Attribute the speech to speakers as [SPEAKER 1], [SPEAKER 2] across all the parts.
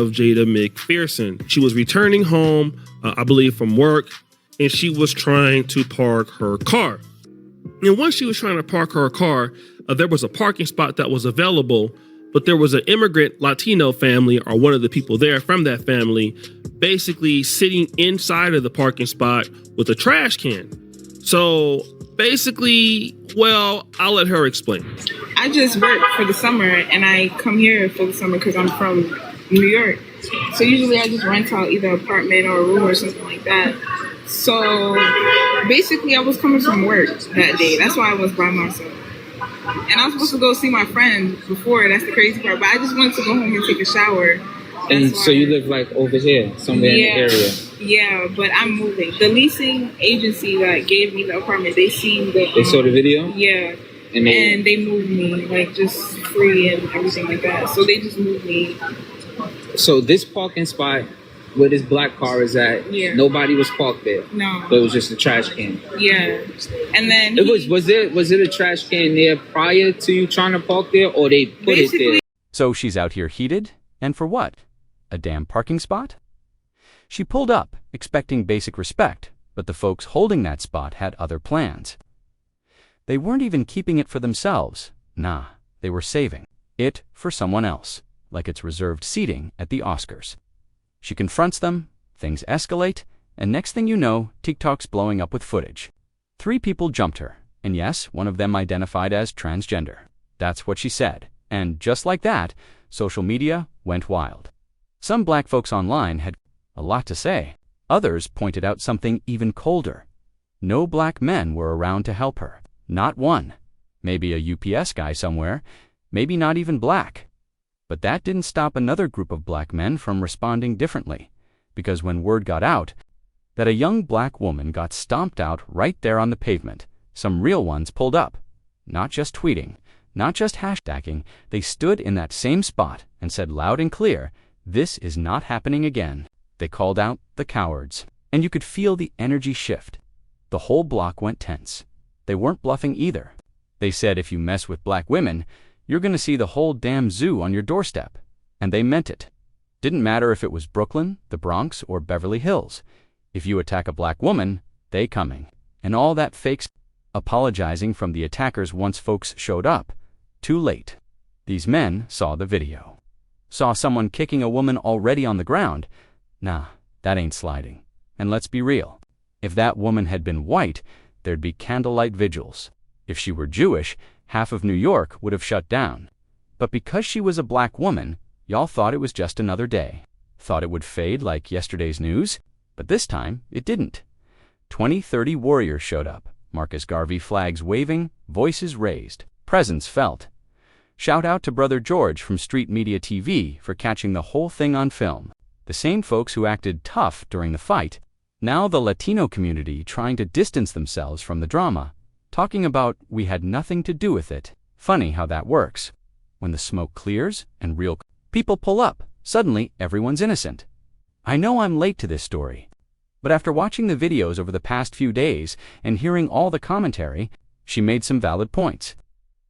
[SPEAKER 1] of Jada McPherson. She was returning home, I believe, from work, and she was trying to park her car. And once she was trying to park her car, there was a parking spot that was available, but there was an immigrant Latino family, or one of the people there from that family, basically sitting inside of the parking spot with a trash can. So basically, well, I'll let her explain.
[SPEAKER 2] I just work for the summer, and I come here for the summer because I'm from New York. So usually I just rent out either an apartment or a room or something like that. So basically I was coming from work that day. That's why I was by myself. And I was supposed to go see my friend before. That's the crazy part. But I just wanted to go home and take a shower.
[SPEAKER 3] And so you live like over here, somewhere in the area?
[SPEAKER 2] Yeah, but I'm moving. The leasing agency that gave me the apartment, they seen the...
[SPEAKER 3] They saw the video?
[SPEAKER 2] Yeah. And they moved me, like, just free and everything like that. So they just moved me.
[SPEAKER 3] So this parking spot where this black car is at, nobody was parked there?
[SPEAKER 2] No.
[SPEAKER 3] But it was just a trash can?
[SPEAKER 2] Yeah. And then...
[SPEAKER 3] Was it a trash can there prior to you trying to park there, or they put it there?
[SPEAKER 4] So she's out here heated? And for what? A damn parking spot? She pulled up, expecting basic respect, but the folks holding that spot had other plans. They weren't even keeping it for themselves. Nah, they were saving it for someone else, like it's reserved seating at the Oscars. She confronts them, things escalate, and next thing you know, TikTok's blowing up with footage. 3 people jumped her, and yes, one of them identified as transgender. That's what she said, and just like that, social media went wild. Some black folks online had a lot to say. Others pointed out something even colder. No black men were around to help her. Not one. Maybe a UPS guy somewhere, maybe not even black. But that didn't stop another group of black men from responding differently, because when word got out that a young black woman got stomped out right there on the pavement, some real ones pulled up. Not just tweeting, not just hashtagging, they stood in that same spot and said loud and clear, "This is not happening again." They called out the cowards, and you could feel the energy shift. The whole block went tense. They weren't bluffing either. They said if you mess with black women, you're going to see the whole damn zoo on your doorstep. And they meant it. Didn't matter if it was Brooklyn, the Bronx, or Beverly Hills. If you attack a black woman, they coming. And all that fake apologizing from the attackers once folks showed up. Too late. These men saw the video. Saw someone kicking a woman already on the ground. Nah, that ain't sliding. And let's be real. If that woman had been white, there'd be candlelight vigils. If she were Jewish, half of New York would have shut down. But because she was a black woman, y'all thought it was just another day. Thought it would fade like yesterday's news. But this time, it didn't. 20-30 warriors showed up. Marcus Garvey flags waving, voices raised, presence felt. Shout out to Brother George from Street Media TV for catching the whole thing on film. The same folks who acted tough during the fight, now the Latino community trying to distance themselves from the drama, talking about we had nothing to do with it. Funny how that works. When the smoke clears and real people pull up, suddenly everyone's innocent. I know I'm late to this story, but after watching the videos over the past few days and hearing all the commentary, she made some valid points.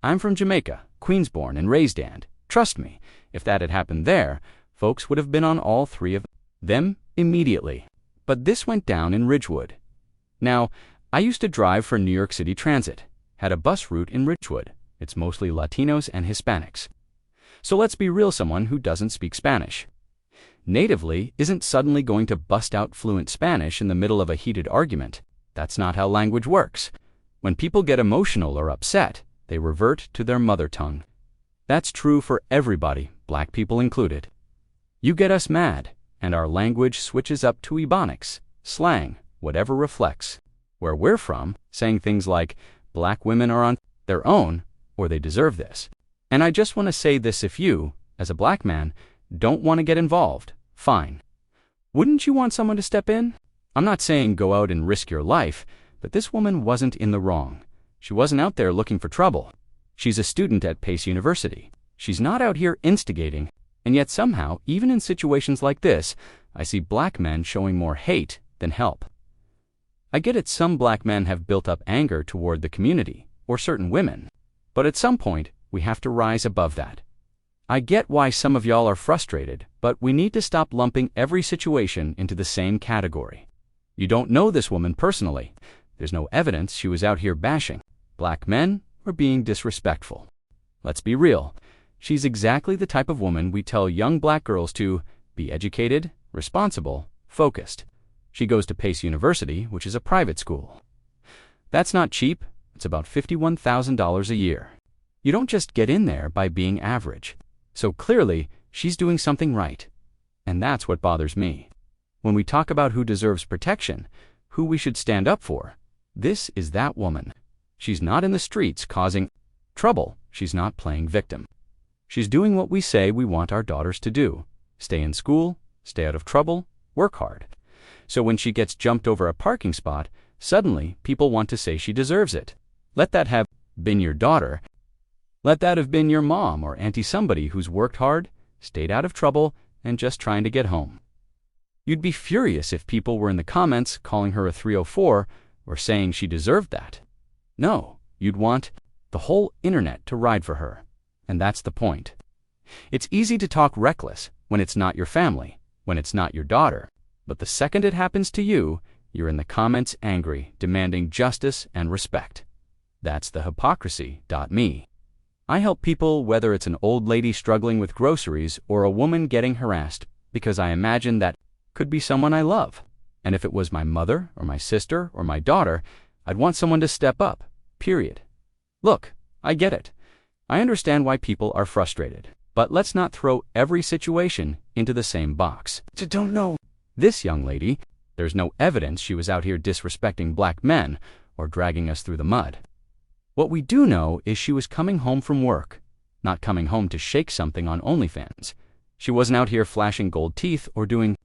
[SPEAKER 4] I'm from Jamaica, Queensborn and raised, and trust me, if that had happened there, folks would have been on all 3 of them immediately. But this went down in Ridgewood. Now, I used to drive for New York City Transit, had a bus route in Ridgewood. It's mostly Latinos and Hispanics. So let's be real, someone who doesn't speak Spanish natively isn't suddenly going to bust out fluent Spanish in the middle of a heated argument. That's not how language works. When people get emotional or upset, they revert to their mother tongue. That's true for everybody, black people included. You get us mad, and our language switches up to Ebonics, slang, whatever reflects. Where we're from, saying things like, black women are on their own, or they deserve this. And I just want to say this: if you, as a black man, don't want to get involved, fine. Wouldn't you want someone to step in? I'm not saying go out and risk your life, but this woman wasn't in the wrong. She wasn't out there looking for trouble. She's a student at Pace University. She's not out here instigating, and yet somehow, even in situations like this, I see black men showing more hate than help. I get it, some black men have built up anger toward the community, or certain women, but at some point, we have to rise above that. I get why some of y'all are frustrated, but we need to stop lumping every situation into the same category. You don't know this woman personally. There's no evidence she was out here bashing black men or being disrespectful. Let's be real. She's exactly the type of woman we tell young black girls to be educated, responsible, focused. She goes to Pace University, which is a private school. That's not cheap. It's about $51,000 a year. You don't just get in there by being average. So clearly, she's doing something right. And that's what bothers me. When we talk about who deserves protection, who we should stand up for, this is that woman. She's not in the streets causing trouble. She's not playing victim. She's doing what we say we want our daughters to do. Stay in school, stay out of trouble, work hard. So when she gets jumped over a parking spot, suddenly people want to say she deserves it. Let that have been your daughter. Let that have been your mom or auntie, somebody who's worked hard, stayed out of trouble, and just trying to get home. You'd be furious if people were in the comments calling her a 304 or saying she deserved that. No, you'd want the whole internet to ride for her. And that's the point. It's easy to talk reckless when it's not your family, when it's not your daughter. But the second it happens to you, you're in the comments angry, demanding justice and respect. That's the hypocrisy.me. I help people whether it's an old lady struggling with groceries or a woman getting harassed because I imagine that could be someone I love. And if it was my mother or my sister or my daughter, I'd want someone to step up, period. Look, I get it. I understand why people are frustrated, but let's not throw every situation into the same box. Don't know. This young lady, there's no evidence she was out here disrespecting black men or dragging us through the mud. What we do know is she was coming home from work, not coming home to shake something on OnlyFans. She wasn't out here flashing gold teeth or doing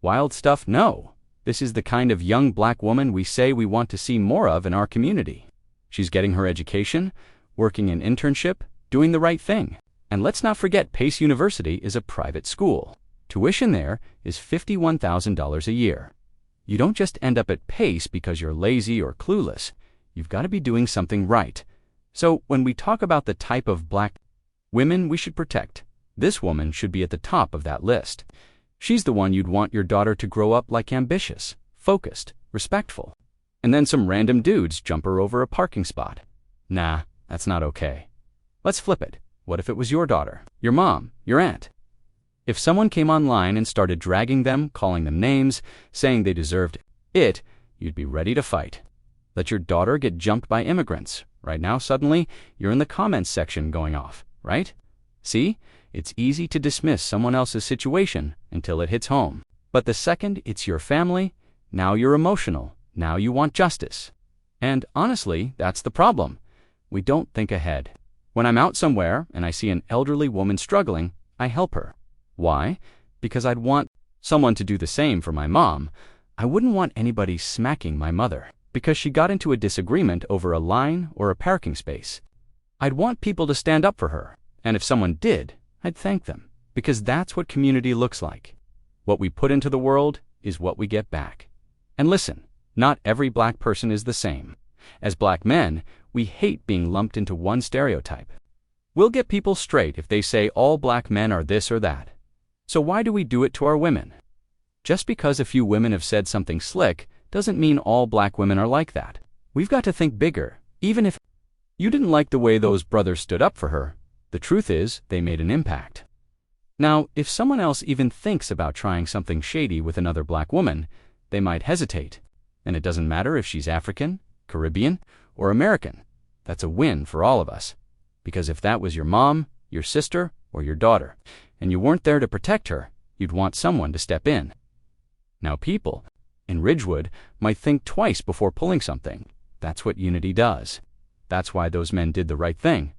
[SPEAKER 4] wild stuff. No, this is the kind of young black woman we say we want to see more of in our community. She's getting her education, working an internship, doing the right thing. And let's not forget Pace University is a private school. Tuition there is $51,000 a year. You don't just end up at Pace because you're lazy or clueless. You've got to be doing something right. So when we talk about the type of black women we should protect, this woman should be at the top of that list. She's the one you'd want your daughter to grow up like, ambitious, focused, respectful. And then some random dudes jump her over a parking spot. Nah, that's not okay. Let's flip it. What if it was your daughter, your mom, your aunt? If someone came online and started dragging them, calling them names, saying they deserved it, you'd be ready to fight. Let your daughter get jumped by immigrants. Right now, suddenly, you're in the comments section going off, right? See? It's easy to dismiss someone else's situation until it hits home. But the second it's your family, now you're emotional. Now you want justice. And honestly, that's the problem. We don't think ahead. When I'm out somewhere and I see an elderly woman struggling, I help her. Why? Because I'd want someone to do the same for my mom. I wouldn't want anybody smacking my mother because she got into a disagreement over a line or a parking space. I'd want people to stand up for her. And if someone did, I'd thank them, because that's what community looks like. What we put into the world is what we get back. And listen, not every black person is the same. As black men, we hate being lumped into one stereotype. We'll get people straight if they say all black men are this or that. So why do we do it to our women? Just because a few women have said something slick doesn't mean all black women are like that. We've got to think bigger. Even if you didn't like the way those brothers stood up for her, the truth is they made an impact. Now, if someone else even thinks about trying something shady with another black woman, they might hesitate. And it doesn't matter if she's African, Caribbean, or American. That's a win for all of us. Because if that was your mom, your sister, or your daughter, and you weren't there to protect her, you'd want someone to step in. Now people in Ridgewood might think twice before pulling something. That's what unity does. That's why those men did the right thing.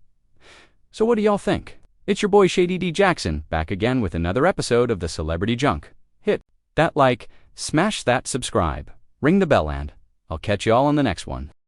[SPEAKER 4] So what do y'all think? It's your boy Shady D. Jackson, back again with another episode of the Celebrity Junk. Hit that like, smash that subscribe, ring the bell, and I'll catch y'all on the next one.